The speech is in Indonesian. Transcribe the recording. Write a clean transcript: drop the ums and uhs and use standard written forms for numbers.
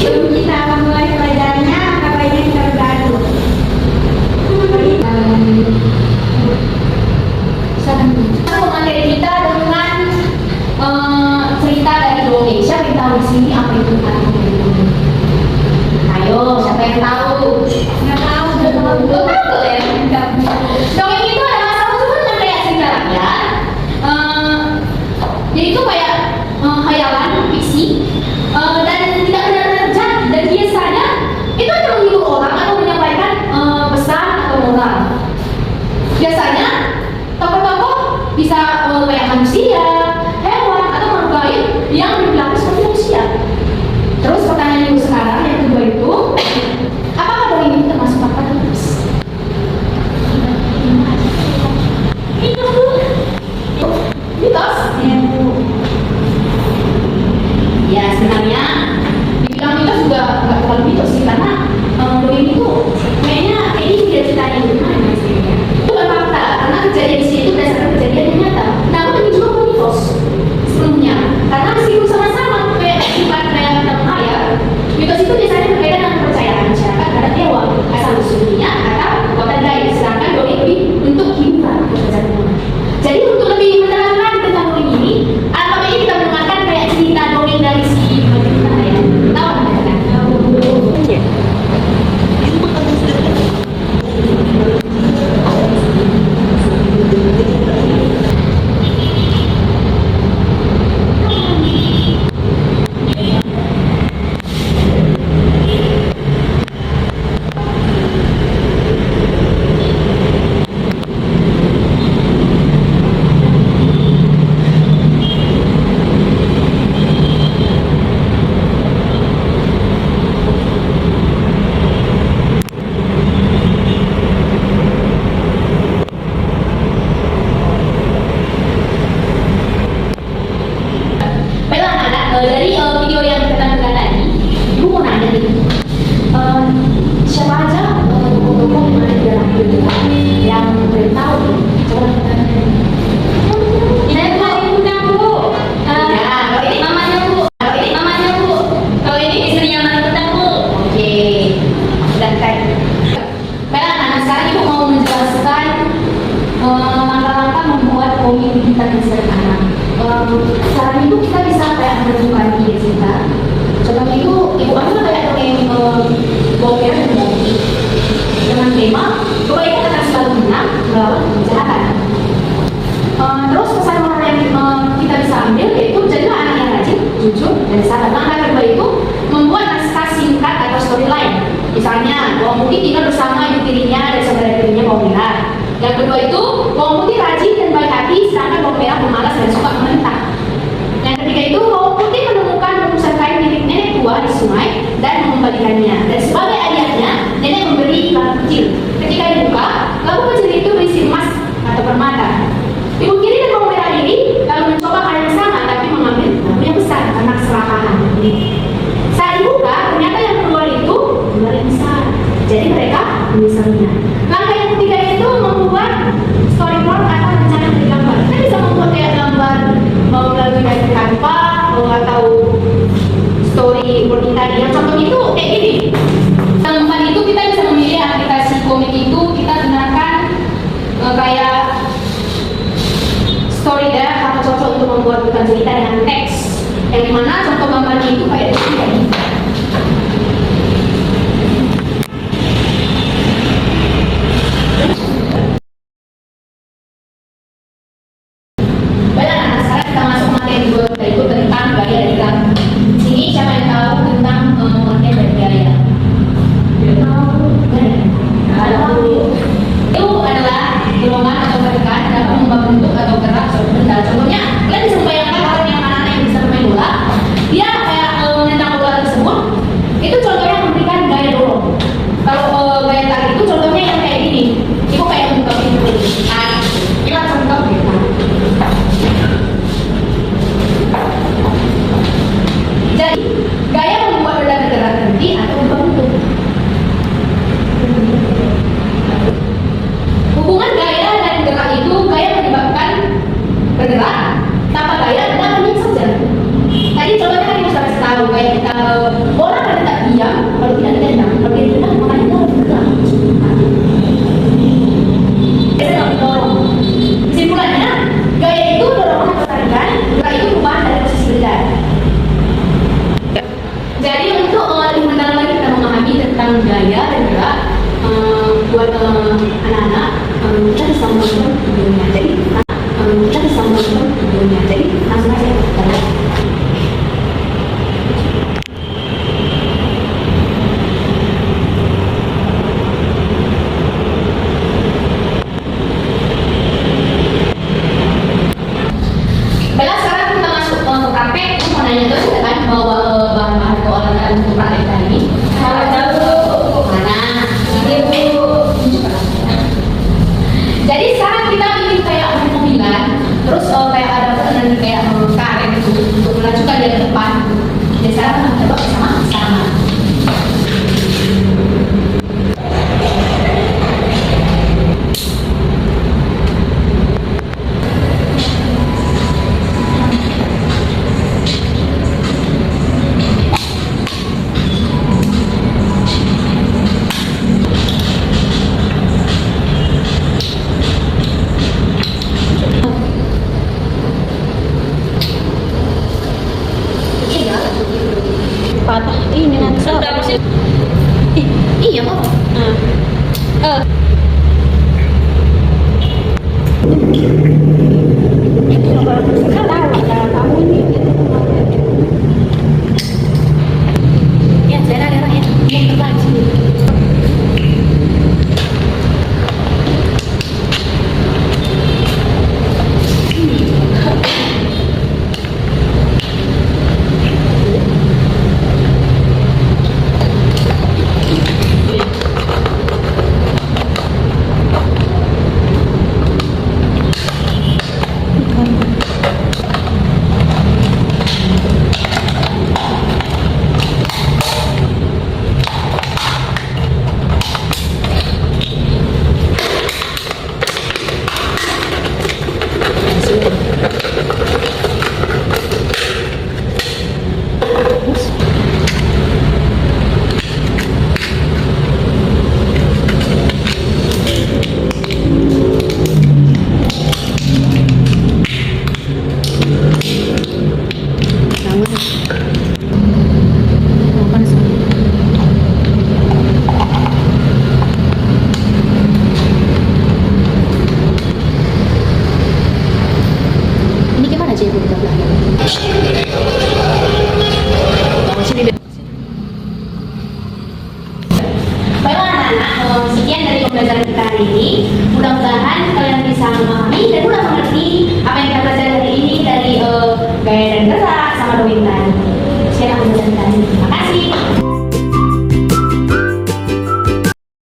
Sebelum kita memulai pelajarannya, apa baiknya kita berdoa dulu. Materi kita dengan cerita dari dongeng. Siapa yang tahu di sini apa itu arti dari dongeng? Ayo, siapa yang tahu? Nggak tahu, nggak tahu. Nggak tahu ya? Dongeng itu adalah salah satu kayak cerita rakyat. Jadi itu kayak khayalan, fiksi, dan tidak benar-benar terjadi. Dan biasanya itu hanya menghibur orang atau menyampaikan pesan atau moral. Biasanya tokoh-tokoh bisa kayak manusia, hewan, atau makhluk lain yang berperilaku seperti manusia. Terus pertanyaan ibu sekarang yang kedua itu, apakah dongeng ini termasuk fakta mitos? Mitos? Ya sebenarnya dibilang mitos juga nggak terlalu mitos sih, karena dongeng itu kayaknya ini tidak ceritanya gimana istrinya. Itu bukan fakta, karena kejadian di sini itu berdasarkan kejadian yang nyata. Namun ini juga bukan mitos sebelumnya, karena meskipun sama-sama kayak bukan kayak kita percaya, mitos itu biasanya berbeda dengan kepercayaan masyarakat terhadap dewa asal usulnya atau kekuatan gaib, sedangkan dongeng lebih untuk hiburan kepercayaan umat. Jadi untuk lebih menerangkan tentang dongeng ini, apa ini kita mendengarkan kayak cerita dongeng dari si Madinah ya? Tahu nggak? Tahu. Dari video yang kita tampilkan tadi, ibu mau nanya nih, siapa aja tokoh-tokoh yang ada di dalam video yang boleh tahu? Coba kita tanya. Saya bukan ibunya bu, ya, kalau ini mamanya bu, kalau ini mamanya bu, kalau ini istrinya mantan bu. Oke, dan kayak, baiklah, nah sekarang ibu mau menjelaskan langkah-langkah membuat komik kita bisa anak. Sekarang itu kita bisa kayak menunjukkan ide kita. Contohnya itu ibu ambil kayak dongeng bawang merah dan bawang putih dengan tema kebaikan akan selalu menang melawan kejahatan. Terus pesan moral yang kita bisa ambil yaitu jadilah anak yang rajin, jujur, dan sabar. Langkah kedua itu membuat naskah singkat atau storyline. Misalnya bawang putih tinggal bersama ibu tirinya dan saudara tirinya bawang merah. Yang kedua itu bawang putih rajin dan baik hati, sedangkan bawang merah pemalas dan suka menentang. Yang ketiga itu bawang putih menemukan rumusan kain milik nenek tua di sungai dan mengembalikannya. Dan sebagai hadiahnya, nenek memberi labu kecil. Ketika dibuka, labu kecil itu berisi emas atau permata. Ibu kiri dan bawang merah ini lalu mencoba hal yang sama, tapi mengambil labu yang besar karena keserakahan. Saat dibuka, ternyata yang keluar itu ular yang besar. Jadi mereka menyesalinya. Langkah yang ketiga itu membuat storyboard atau rencana dari gambar. Kita bisa membuat kayak gambar mau melalui dari Canva atau storyboard kita. Yang contoh itu kayak gini. Dalam tempat itu kita bisa memilih aplikasi komik itu, kita gunakan kayak story draft atau cocok untuk membuat bukan cerita dengan teks. Yang dimana contoh gambarnya itu kayak gini. Hubungan gaya dan gerak itu, gaya menyebabkan bergerak, tanpa gaya tidak Orang kalau tak diam, kalau tidak tenang, kalau dia tenang, maka dia harus bergerak. Saya tak mendorong. Kesimpulannya, gaya itu dorongan atau tarikan, gerak itu perubahan dari posisi berdiri. Jadi untuk lebih mendalam lagi kita memahami tentang gaya dan gerak buat anak-anak, kita bisa menonton videonya. Jadi kita bisa menonton videonya. Jadi langsung aja kita lihat. Baiklah, sekarang kita masuk ke praktek. Aku mau nanya terus ya kan, bawa bahan-bahan keuangan untuk praktek kali ini. Mana? Ini Bu. Jadi sekarang kita bikin kayak mobilan, terus kayak ada nanti kayak karet itu untuk melajukan dari depan. Jadi sekarang kita coba sama-sama. Patah ini nanti Iya kok. Ya, saya ada ya. Mau terbang. Ini gimana sih Ibu di belakang? Baiklah anak-anak, sekian dari pembelajaran kita hari ini. Mudah-mudahan kalian bisa memahami dan